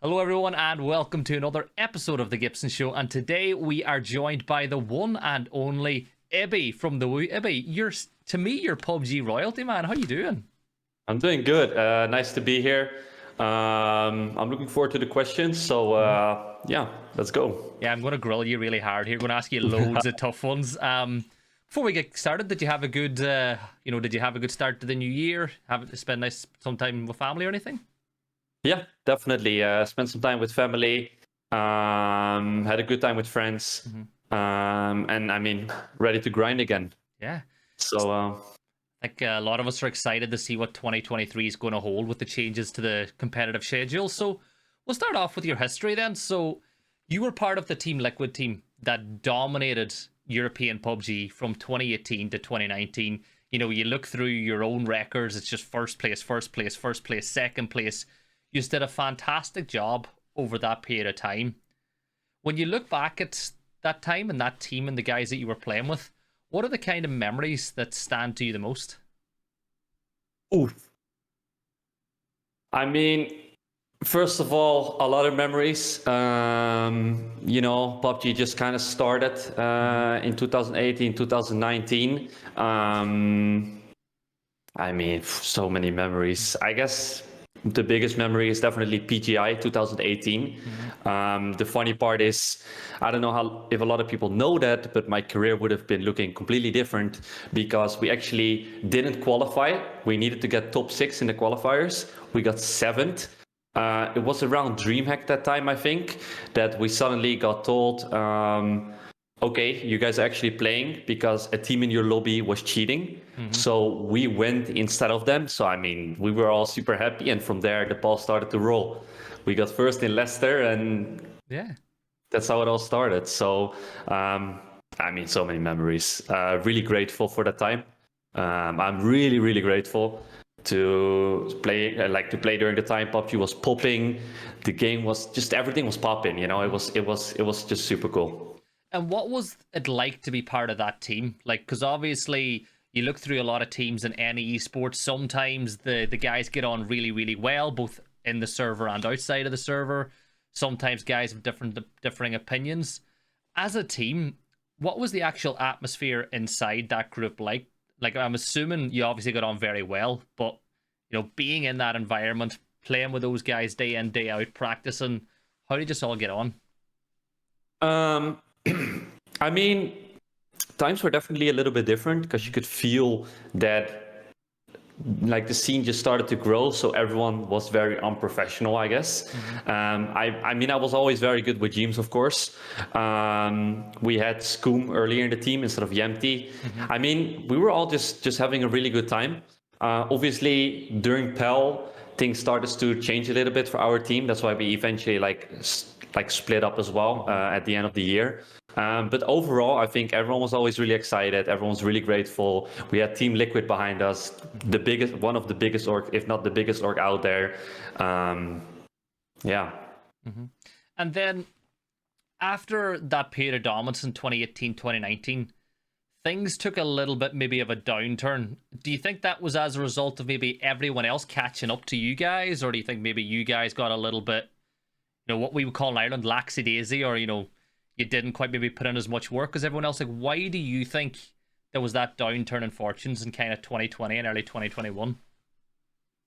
Hello, everyone, and welcome to another episode of the Gibson Show. And today we are joined by the one and only Ibby from the Woo. Ibby, to me, you're PUBG royalty, man. How you doing? I'm doing good. Nice to be here. I'm looking forward to the questions. So yeah, let's go. Yeah, I'm going to grill you really hard here. Going to ask you loads of tough ones. Before we get started, did you have a good, did you have a good start to the new year? Have spend nice some time with family or anything? Yeah, definitely. Spent some time with family. Had a good time with friends. And I mean, ready to grind again. Yeah. So Like a lot of us are excited to see what 2023 is going to hold with the changes to the competitive schedule. So we'll start off with your history then. So you were part of the Team Liquid team that dominated European PUBG from 2018 to 2019. You know, you look through your own records, it's just first place, second place. You did a fantastic job over that period of time. When you look back at that time and that team and the guys that you were playing with, what are the kind of memories that stand to you the most? oof. I mean, first of all, a lot of memories. PUBG just kind of started in 2018, 2019. I mean, so many memories. I guess the biggest memory is definitely PGI 2018. The funny part is, I don't know if a lot of people know that, but my career would have been looking completely different because we actually didn't qualify. We needed to get top 6 in the qualifiers. We got 7th. It was around DreamHack that time, I think, that we suddenly got told, okay, you guys are actually playing because a team in your lobby was cheating. So we went instead of them. So, I mean, we were all super happy. And from there, the ball started to roll. We got first in Leicester, and Yeah. that's how it all started. So, I mean, so many memories. Really grateful for that time. I'm really, really grateful to play during the time PUBG was popping. The game was just everything was popping. You know, it was just super cool. And what was it like to be part of that team? Like, because obviously you look through a lot of teams in any esports, sometimes the guys get on really, really well, both in the server and outside of the server. Sometimes guys have differing opinions. As a team, what was the actual atmosphere inside that group like? Like, I'm assuming you obviously got on very well, but being in that environment, playing with those guys day in, day out, practicing, how did you just all get on? Um, I mean, times were definitely a little bit different because you could feel that like the scene just started to grow, so everyone was very unprofessional, I guess. I mean, I was always very good with James, of course. We had Scoom earlier in the team instead of Yempty. I mean, we were all just having a really good time. Obviously, during PEL, things started to change a little bit for our team. That's why we eventually like split up as well at the end of the year. But overall, I think everyone was always really excited. Everyone was really grateful. We had Team Liquid behind us, one of the biggest org, if not the biggest org out there. Yeah. And then after that period of dominance in 2018, 2019, things took a little bit maybe of a downturn. Do you think that was as a result of maybe everyone else catching up to you guys? Or do you think maybe you guys got a little bit, what we would call in Ireland, laxy-daisy, or, you didn't quite maybe put in as much work as everyone else? Like, why do you think there was that downturn in fortunes in kind of 2020 and early 2021?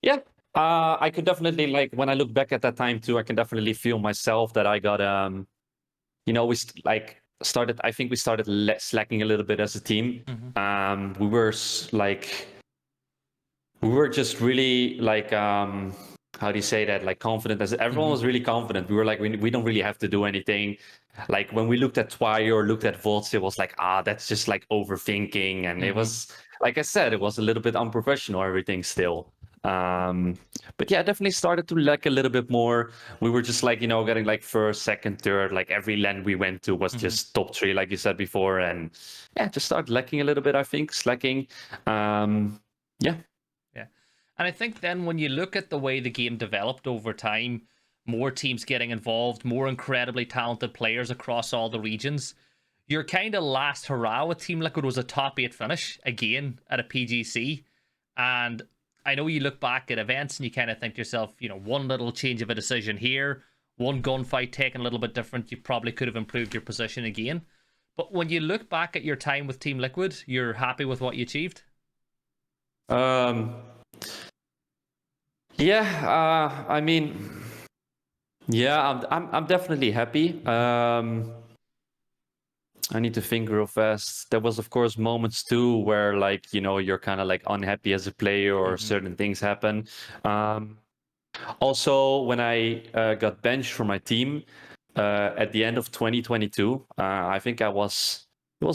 Yeah. I could definitely, like, when I look back at that time too, I can definitely feel myself that I got, I think we started slacking a little bit as a team. We were we were just really like, how do you say that? Like confident, as everyone was really confident. We were like, we don't really have to do anything. Like when we looked at Twy or looked at Volts, it was like, that's just like overthinking. And it was, like I said, it was a little bit unprofessional, everything still. But yeah, definitely started to lack a little bit more. We were just like, getting like first, second, third, like every LAN we went to was just top 3, like you said before. And yeah, just started lacking a little bit, I think, slacking. Yeah. Yeah. And I think then when you look at the way the game developed over time, more teams getting involved, more incredibly talented players across all the regions, your kind of last hurrah with Team Liquid was a top 8 finish, again, at a PGC. And I know you look back at events and you kind of think to yourself, one little change of a decision here, one gunfight taken a little bit different, you probably could have improved your position again. But when you look back at your time with Team Liquid, you're happy with what you achieved? Um, yeah, I mean, yeah, I'm definitely happy. I need to think real fast. There was, of course, moments too where, like, you're kind of like unhappy as a player or certain things happen. Also, when I got benched for my team at the end of 2022, I think it was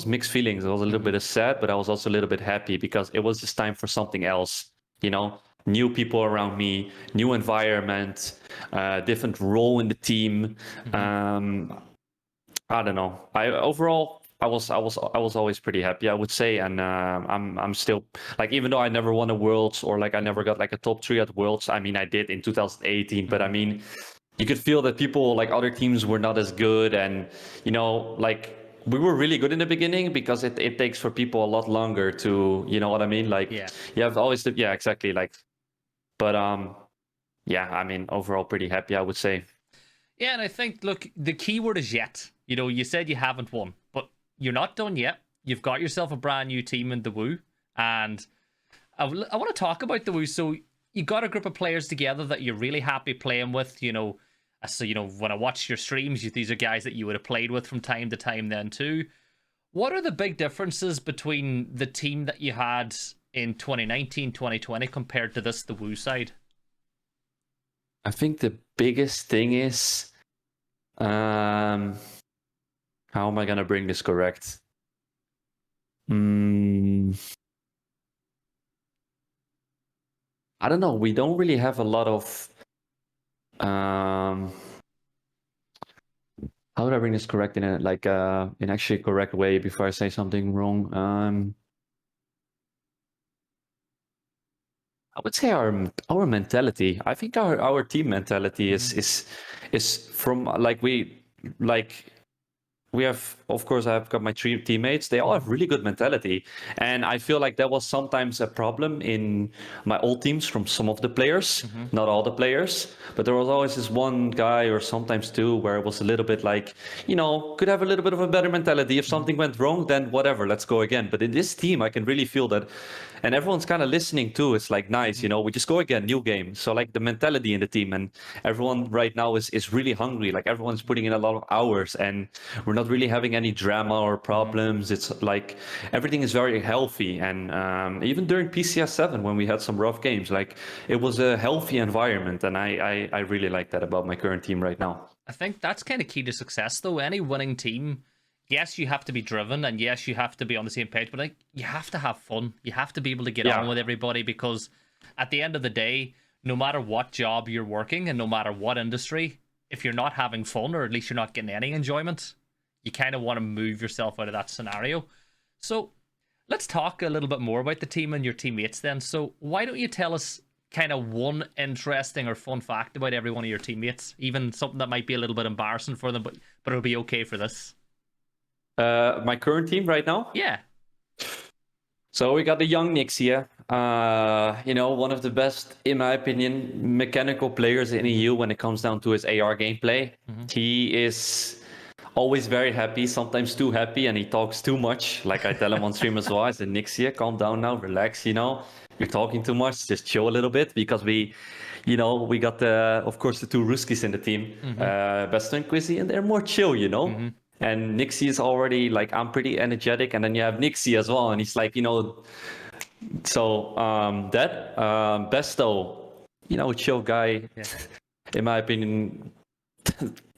mixed feelings. I was a little bit sad, but I was also a little bit happy because it was just time for something else. New people around me, new environment, different role in the team. I don't know. I was always pretty happy, I would say, and I'm still like, even though I never won a Worlds or like I never got like a top 3 at Worlds. I mean, I did in 2018, but I mean, you could feel that people like other teams were not as good, and like we were really good in the beginning because it takes for people a lot longer to, you know what I mean? Like, Yeah. you have always to, yeah, exactly. Like, but yeah, I mean, overall pretty happy, I would say. Yeah, and I think, look, the key word is yet. You said you haven't won, but you're not done yet. You've got yourself a brand new team in the Woo, and I want to talk about the Woo. So you got a group of players together that you're really happy playing with. So when I watch your streams, these are guys that you would have played with from time to time then too. What are the big differences between the team that you had in 2019, 2020 compared to the Woo side? I think the biggest thing is, how am I gonna bring this correct? I don't know. We don't really have a lot of. How do I bring this correct in a like in actually a correct way before I say something wrong? I would say our mentality. I think our team mentality is from like we have, of course, I've got my 3 teammates. They all have really good mentality, and I feel like that was sometimes a problem in my old teams from some of the players, not all the players, but there was always this one guy or sometimes two where it was a little bit like, could have a little bit of a better mentality. If something went wrong, then whatever, let's go again. But in this team, I can really feel that, and everyone's kind of listening too. It's like nice, we just go again, new game. So like the mentality in the team, and everyone right now is really hungry. Like everyone's putting in a lot of hours, and we're not really having any drama or problems. It's like everything is very healthy, and even during PCS 7 when we had some rough games, like it was a healthy environment, and I really like that about my current team right now. I think that's kind of key to success, though. Any winning team, yes, you have to be driven, and yes, you have to be on the same page, but like you have to have fun. You have to be able to get on with everybody, because at the end of the day, no matter what job you're working and no matter what industry, if you're not having fun, or at least you're not getting any enjoyment, you kind of want to move yourself out of that scenario. So let's talk a little bit more about the team and your teammates then. So why don't you tell us kind of one interesting or fun fact about every one of your teammates, even something that might be a little bit embarrassing for them, but it'll be okay for this. My current team right now? Yeah. So we got the young Nix here. One of the best, in my opinion, mechanical players in EU when it comes down to his AR gameplay. He is always very happy, sometimes too happy, and he talks too much. Like I tell him on stream as well, I said, Nix here, calm down now, relax, you're talking too much, just chill a little bit, because we got of course, the 2 Ruskies in the team, Besto and Quizzy, and they're more chill, And Nixie is already like, I'm pretty energetic, and then you have Nixie as well, and he's like, so Besto, chill guy, in my opinion,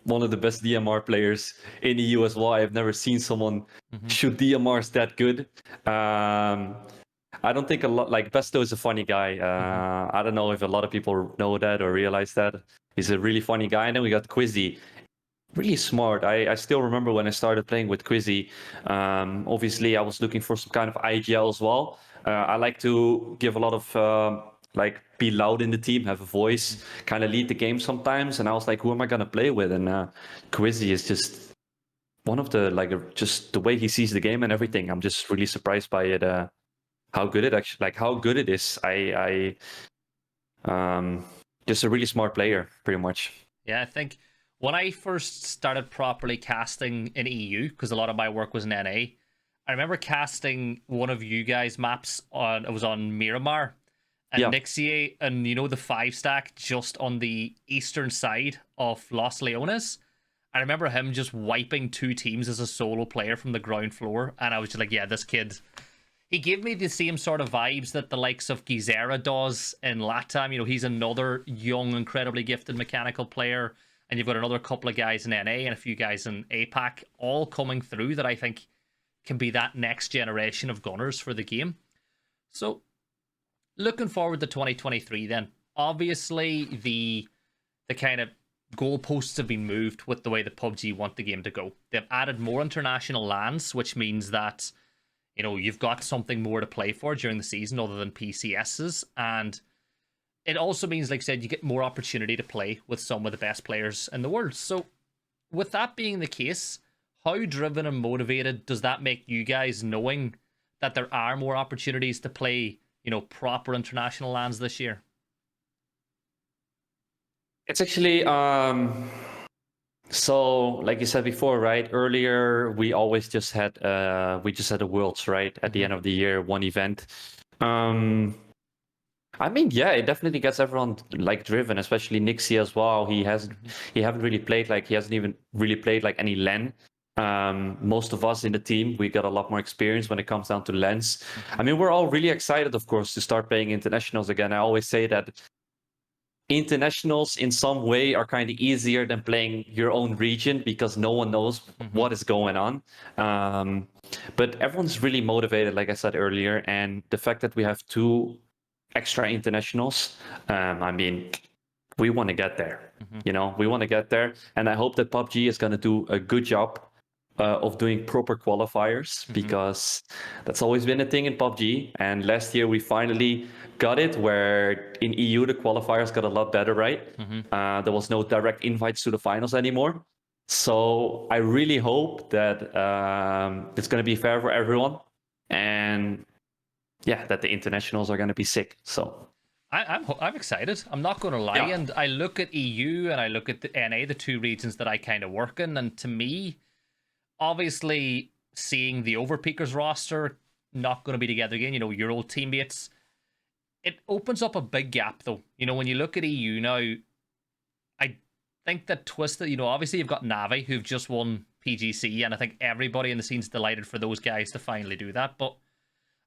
one of the best DMR players in the EU as well. I've never seen someone shoot DMRs that good. I don't think a lot, like Besto is a funny guy. I don't know if a lot of people know that or realize that. He's a really funny guy. And then we got Quizzy, really smart. I still remember when I started playing with Quizzy. Obviously, I was looking for some kind of IGL as well. I like to give a lot of like be loud in the team, have a voice, kind of lead the game sometimes. And I was like, who am I gonna play with? And Quizzy is just one of the just the way he sees the game and everything. I'm just really surprised by it. How good it actually, like how good it is. I just a really smart player, pretty much. Yeah, I think When I first started properly casting in EU, because a lot of my work was in NA, I remember casting one of you guys' maps on, it was on Miramar and Yeah. Nixie, and you know the 5 stack just on the eastern side of Los Leones. I remember him just wiping 2 teams as a solo player from the ground floor, and I was just like, yeah, this kid. He gave me the same sort of vibes that the likes of Gizera does in LATAM. You know, he's another young, incredibly gifted mechanical player, and you've got another couple of guys in NA and a few guys in APAC all coming through that I think can be that next generation of gunners for the game. So, looking forward to 2023 then. Obviously, the kind of goalposts have been moved with the way the PUBG want the game to go. They've added more international lands, which means that you know you've got something more to play for during the season other than PCSs, and it also means, like I said, you get more opportunity to play with some of the best players in the world. So, with that being the case, how driven and motivated does that make you guys, knowing that there are more opportunities to play, you know, proper international lands this year? It's actually so like you said before, right? Earlier we always just had the worlds, right? At the end of the year, one event. I mean, yeah, it definitely gets everyone like driven, especially Nixie as well. He hasn't even really played like any LAN. Most of us in the team, we got a lot more experience when it comes down to LANs. I mean, we're all really excited, of course, to start playing internationals again. I always say that internationals in some way are kind of easier than playing your own region because no one knows what is going on. But everyone's really motivated, like I said earlier, and the fact that we have 2 extra internationals, I mean, we want to get there. You know, we want to get there, and I hope that PUBG is going to do a good job of doing proper qualifiers, because that's always been a thing in PUBG. And last year we finally got it, where in EU the qualifiers got a lot better, right? There was no direct invites to the finals anymore. So I really hope that it's going to be fair for everyone, and yeah, that the internationals are going to be sick. So I'm excited. I'm not going to lie. Yeah. And I look at EU and I look at the NA, the 2 regions that I kind of work in, and to me, obviously, seeing the Overpeakers roster not going to be together again, you know, your old teammates, it opens up a big gap, though. You know, when you look at EU now, I think that Twisted, you know, obviously you've got Navi, who've just won PGC, and I think everybody in the scene's delighted for those guys to finally do that. But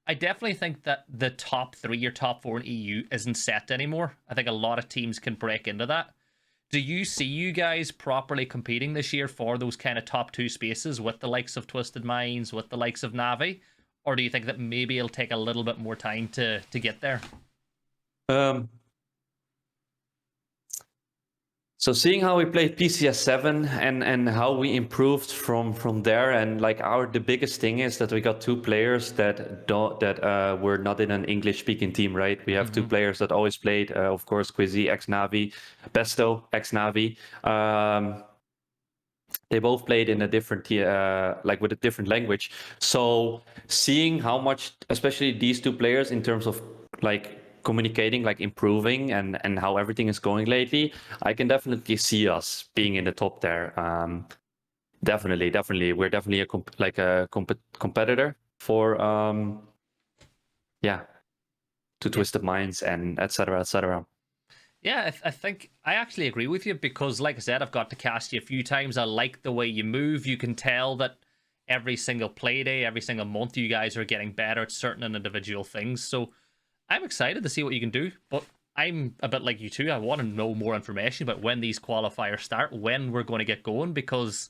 I definitely think that the top 3 or top 4 in EU isn't set anymore. I think a lot of teams can break into that. Do you see you guys properly competing this year for those kind of top 2 spaces with the likes of Twisted Minds, with the likes of Navi? Or do you think that maybe it'll take a little bit more time to get there? So seeing how we played PCS 7 and how we improved from there, and like the biggest thing is that we got 2 players that were not in an English speaking team, right? We have 2 players that always played, of course, Quizzy ex Navi, Besto ex Navi. They both played in a different like with a different language. So seeing how much, especially these 2 players, in terms of like communicating, like improving, and how everything is going lately, I can definitely see us being in the top there. Definitely, we're definitely a competitor for to Twisted Minds and etc. etc. Yeah, I think I actually agree with you, because, like I said, I've got to cast you a few times. I like the way you move. You can tell that every single play day, every single month, you guys are getting better at certain individual things. So I'm excited to see what you can do, but I'm a bit like you too. I want to know more information about when these qualifiers start, when we're going to get going, because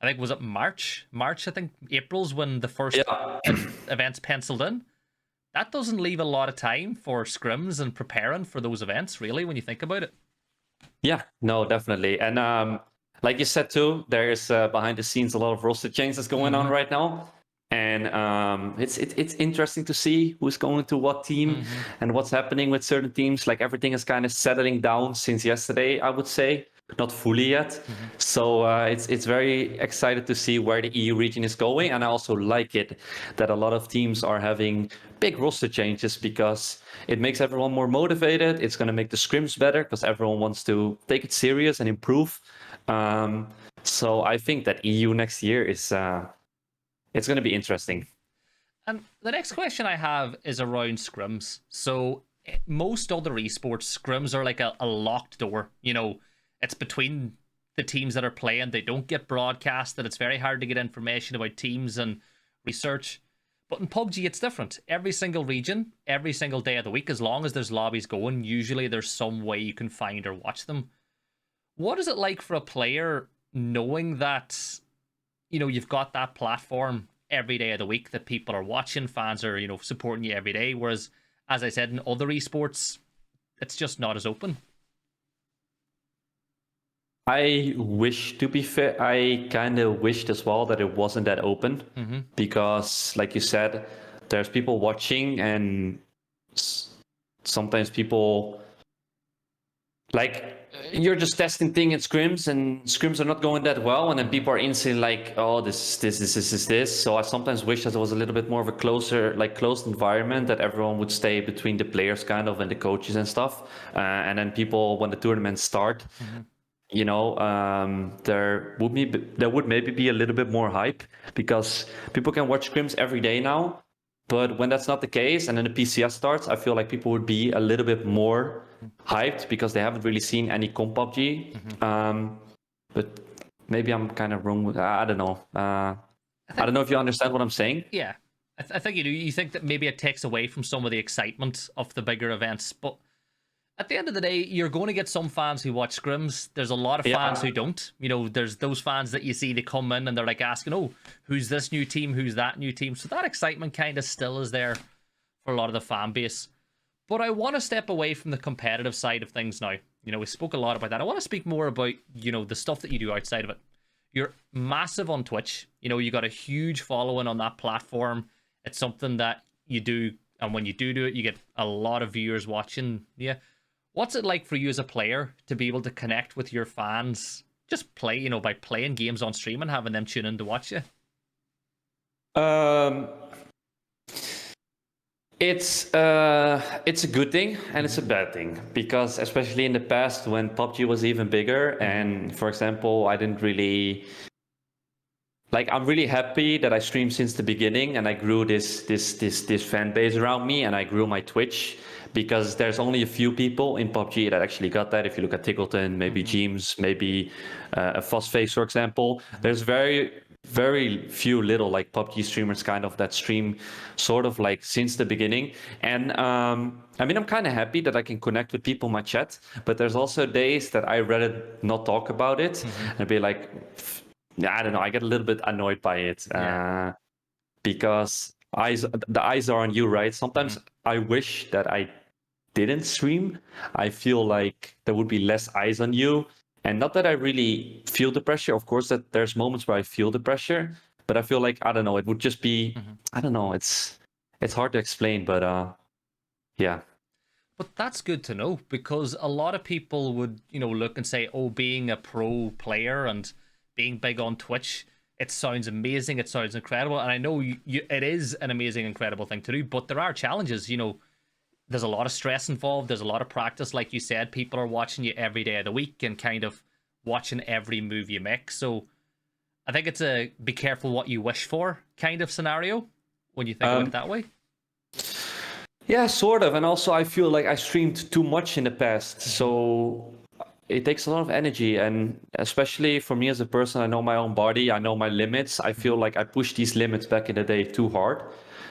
I think, was it March? I think April's when the first events penciled in. That doesn't leave a lot of time for scrims and preparing for those events, really, when you think about it. Yeah, no, definitely. And like you said too, there's behind the scenes a lot of roster changes going on right now. And it's interesting to see who's going to what team and what's happening with certain teams. Like everything is kind of settling down since yesterday, I would say, not fully yet. So it's very excited to see where the EU region is going, and I also like it that a lot of teams are having big roster changes, because it makes everyone more motivated. It's going to make the scrims better because everyone wants to take it serious and improve. So I think that EU next year is it's going to be interesting. And the next question I have is around scrims. So most other esports scrims are like a locked door. You know, it's between the teams that are playing. They don't get broadcasted. It's very hard to get information about teams and research. But in PUBG, it's different. Every single region, every single day of the week, as long as there's lobbies going, usually there's some way you can find or watch them. What is it like for a player knowing that, you know, you've got that platform every day of the week that people are watching, fans are, you know, supporting you every day, whereas, as I said, in other esports, it's just not as open? I wish, to be fair, I kind of wished as well that it wasn't that open, because, like you said, there's people watching, and sometimes people, like, you're just testing things in scrims, and scrims are not going that well, and then people are instantly like, oh, this. So I sometimes wish that it was a little bit more of a closer, like, closed environment, that everyone would stay between the players kind of and the coaches and stuff, and then people, when the tournaments start, you know, there would maybe be a little bit more hype, because people can watch scrims every day now. But when that's not the case, and then the PCS starts, I feel like people would be a little bit more hyped, because they haven't really seen any comp PUBG. But maybe I'm kind of wrong. I don't know. I don't know if you understand what I'm saying. Yeah, I think you do. You think that maybe it takes away from some of the excitement of the bigger events, but at the end of the day, you're going to get some fans who watch scrims. There's a lot of fans who don't. You know, there's those fans that you see, they come in and they're like asking, oh, who's this new team? Who's that new team? So that excitement kind of still is there for a lot of the fan base. But I want to step away from the competitive side of things now. You know, we spoke a lot about that. I want to speak more about, you know, the stuff that you do outside of it. You're massive on Twitch. You know, you got a huge following on that platform. It's something that you do. And when you do it, you get a lot of viewers watching. Yeah. What's it like for you as a player to be able to connect with your fans, just play, you know, by playing games on stream and having them tune in to watch you? It's a good thing and it's a bad thing, because especially in the past when PUBG was even bigger, and for example, I didn't really, like, I'm really happy that I streamed since the beginning, and I grew this fan base around me, and I grew my Twitch, because there's only a few people in PUBG that actually got that. If you look at Tickleton, maybe James, maybe a Fuzzface, for example, there's very few little, like, PUBG streamers kind of that stream sort of like since the beginning. And I mean, I'm kind of happy that I can connect with people in my chat, but there's also days that I rather not talk about it and be like, I don't know, I get a little bit annoyed by it, because the eyes are on you, right? Sometimes I wish that I didn't stream. I feel like there would be less eyes on you. And not that I really feel the pressure. Of course, that there's moments where I feel the pressure, but I feel like, I don't know, it would just be, I don't know, it's hard to explain, but yeah. But that's good to know, because a lot of people would, you know, look and say, oh, being a pro player and being big on Twitch, it sounds amazing, it sounds incredible. And I know it is an amazing, incredible thing to do, but there are challenges. You know, there's a lot of stress involved. There's a lot of practice. Like you said, people are watching you every day of the week and kind of watching every move you make. So I think it's a be careful what you wish for kind of scenario when you think about it that way. Yeah, sort of. And also I feel like I streamed too much in the past. So it takes a lot of energy. And especially for me as a person, I know my own body. I know my limits. I feel like I pushed these limits back in the day too hard.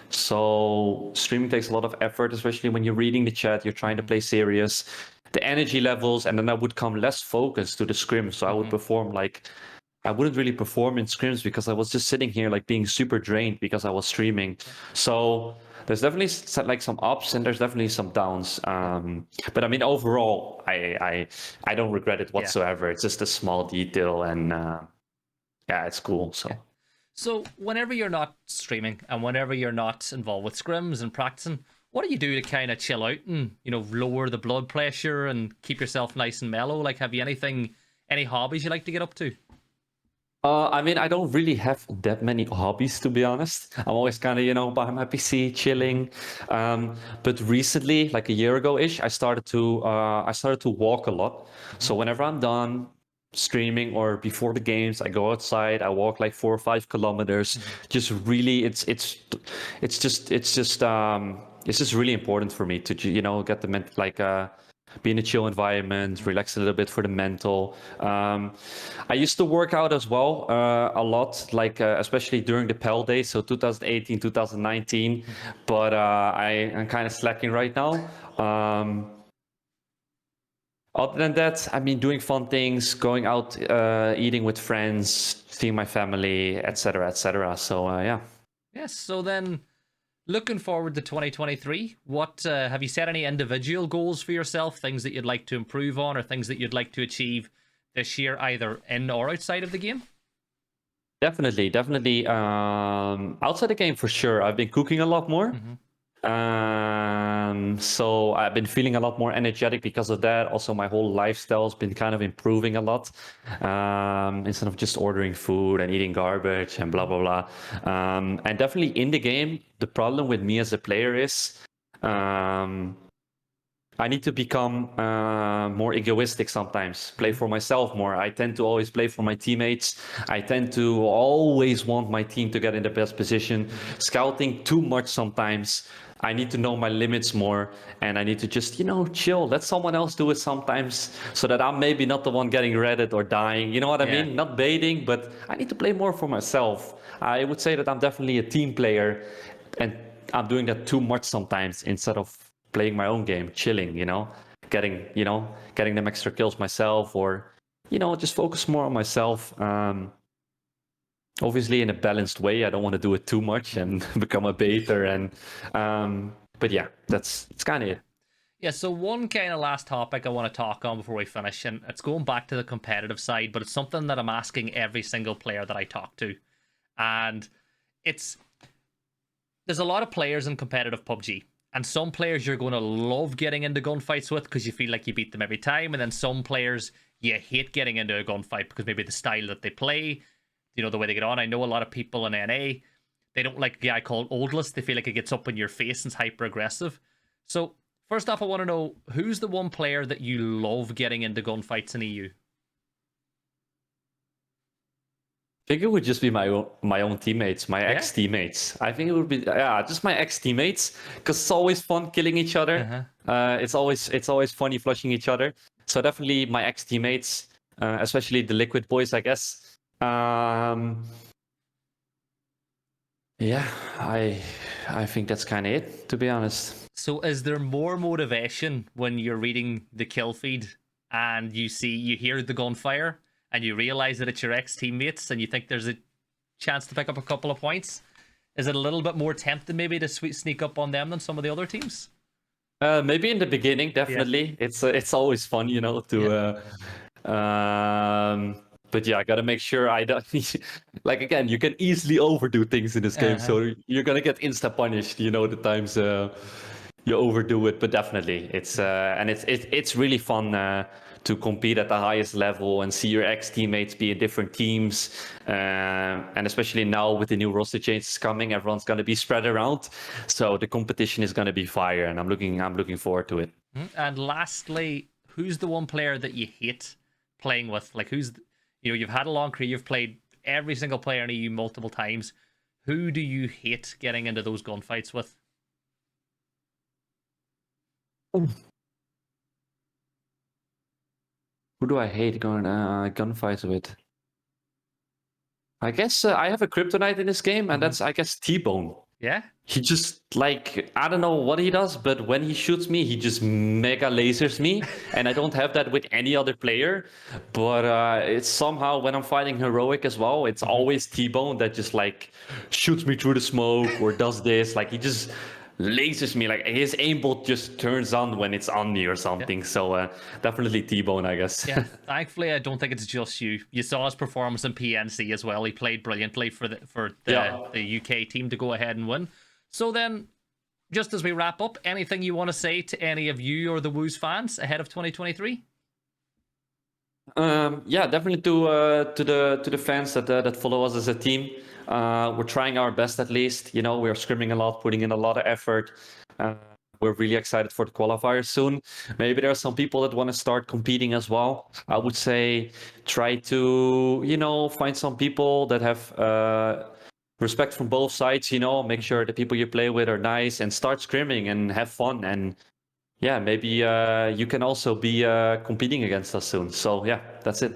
So streaming takes a lot of effort, especially when you're reading the chat, you're trying to play serious, the energy levels, and then I would come less focused to the scrims. So I would perform like, I wouldn't really perform in scrims because I was just sitting here like being super drained because I was streaming. So there's definitely like some ups and there's definitely some downs. But I mean, overall, I don't regret it whatsoever. It's just a small detail, and yeah, it's cool. So whenever you're not streaming and whenever you're not involved with scrims and practicing, what do you do to kind of chill out and, you know, lower the blood pressure and keep yourself nice and mellow? Like, have you any hobbies you like to get up to? I mean, I don't really have that many hobbies, to be honest. I'm always kind of, you know, by my PC chilling. But recently, like a year ago-ish, I started to walk a lot. So whenever I'm done, streaming or before the games, I go outside, I walk like 4 or 5 kilometers. Just really, it's just really important for me to get the be in a chill environment, relax a little bit for the mental. I used to work out as well a lot, especially during the PEL days, so 2018, 2019. But I'm kind of slacking right now. Other than that, I mean, doing fun things, going out, eating with friends, seeing my family, etc., etc. So yeah. Yes. So then, looking forward to 2023, what have you set any individual goals for yourself? Things that you'd like to improve on, or things that you'd like to achieve this year, either in or outside of the game? Definitely. Outside the game for sure. I've been cooking a lot more. So I've been feeling a lot more energetic because of that. Also, my whole lifestyle has been kind of improving a lot. Instead of just ordering food and eating garbage and blah blah blah. And definitely in the game, the problem with me as a player is I need to become more egoistic sometimes, play for myself more. I tend to always play for my teammates. I tend to always want my team to get in the best position. Scouting too much sometimes. I need to know my limits more, and I need to just, chill. Let someone else do it sometimes, so that I'm maybe not the one getting redded or dying. You know what I mean? Not baiting, but I need to play more for myself. I would say that I'm definitely a team player, and I'm doing that too much sometimes instead of playing my own game, chilling, getting them extra kills myself, or, just focus more on myself. Obviously in a balanced way. I don't want to do it too much and become a baiter. But yeah, it's kind of it. Yeah, so one kind of last topic I want to talk on before we finish, and it's going back to the competitive side, but it's something that I'm asking every single player that I talk to. And there's a lot of players in competitive PUBG. And some players you're going to love getting into gunfights with because you feel like you beat them every time. And then some players you hate getting into a gunfight because maybe the style that they play, the way they get on. I know a lot of people in NA, they don't like a guy called Oldless. They feel like it gets up in your face and is hyper aggressive. So first off, I want to know, who's the one player that you love getting into gunfights in EU? I think it would just be my own teammates, my ex-teammates. I think it would be just my ex-teammates, because it's always fun killing each other. It's always funny flushing each other. So definitely my ex-teammates, especially the Liquid boys, I guess. Yeah, I think that's kind of it, to be honest. So is there more motivation when you're reading the kill feed and you hear the gunfire and you realize that it's your ex-teammates and you think there's a chance to pick up a couple of points? Is it a little bit more tempting maybe to sneak up on them than some of the other teams? Maybe in the beginning, definitely. Yeah. It's always fun, to but yeah, I gotta make sure I don't like, again, you can easily overdo things in this game, so you're gonna get insta punished, the times you overdo it. But definitely it's really fun to compete at the highest level and see your ex-teammates be in different teams, and especially now with the new roster changes coming, everyone's gonna be spread around, so the competition is gonna be fire, and I'm looking forward to it. And lastly, who's the one player that you hate playing with? Like, you've had a long career, you've played every single player in EU multiple times. Who do you hate getting into those gunfights with? Who do I hate going gunfights with? I guess I have a kryptonite in this game, and that's, I guess, T-Bone. Yeah? He just, I don't know what he does, but when he shoots me, he just mega lasers me, and I don't have that with any other player. But it's somehow, when I'm fighting heroic as well, it's always T-Bone that just, shoots me through the smoke or does this. He just lasers me. His aimbot just turns on when it's on me or something. So definitely T-Bone, I guess. Yeah, thankfully I don't think it's just you. You saw his performance in PNC as well. He played brilliantly for the UK team to go ahead and win. So then, just as we wrap up, anything you want to say to any of you or the Woos fans ahead of 2023? Yeah, definitely to the fans that follow us as a team. We're trying our best, at least. We are scrimming a lot, putting in a lot of effort. we're really excited for the qualifiers soon. Maybe there are some people that want to start competing as well. I would say try to, find some people that have respect from both sides, make sure the people you play with are nice and start scrimming and have fun. And yeah, maybe you can also be competing against us soon. So yeah, that's it.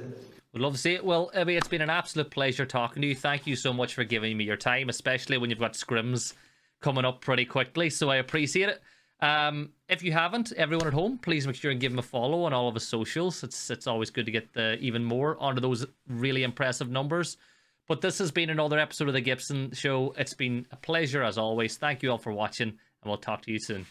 We'd love to see it. Well, Ibby, it's been an absolute pleasure talking to you. Thank you so much for giving me your time, especially when you've got scrims coming up pretty quickly. So I appreciate it. If you haven't, everyone at home, please make sure and give him a follow on all of his socials. It's always good to get even more onto those really impressive numbers. But this has been another episode of the Gibson Show. It's been a pleasure as always. Thank you all for watching, and we'll talk to you soon.